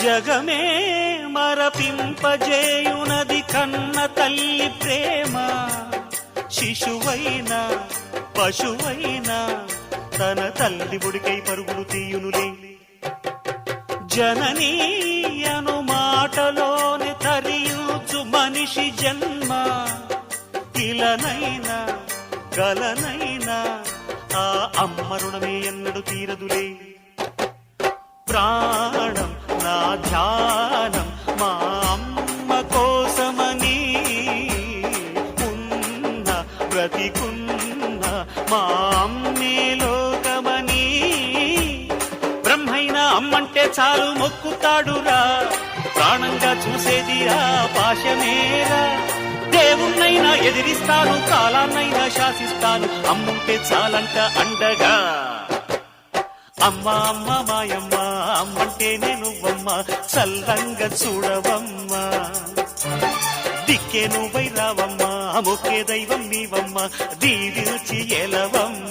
జగమే మరపింపజేయునది కన్న తల్లి ప్రేమ. శిశువైనా పశువైనా తన తల్లి ఒడికై పరుగులు తీయునులే. జననీ అను మాటలోని తరియుచు మనిషి జన్మ. ఇలనైనా గలనైనా ఆ అమ్మ రుణమే ఎన్నడు తీరదులే. ప్రాణం నా ధ్యానం మా అమ్మ కోసమని, ఉన్న బ్రతికున్న మా అమ్మే లోకమని. బ్రహ్మైనా అమ్మంటే చాలు మొక్కుతాడురా, ప్రాణంగా చూసేది ఆ పాశమేరా. దేవుణ్ణైనా ఎదిరిస్తాను, కాలాన్నైనా శాసిస్తాను, అమ్ముంటే చాలంట అండగా. అమ్మ అమ్మ మాయమ్మ అమ్మంటే నువ్వమ్మ, చల్లంగా చూడవమ్మా. దిక్కే నువ్వై రావమ్మా, మొక్కే దైవం నీవమ్మ, దీవించి ఎలవమ్మ.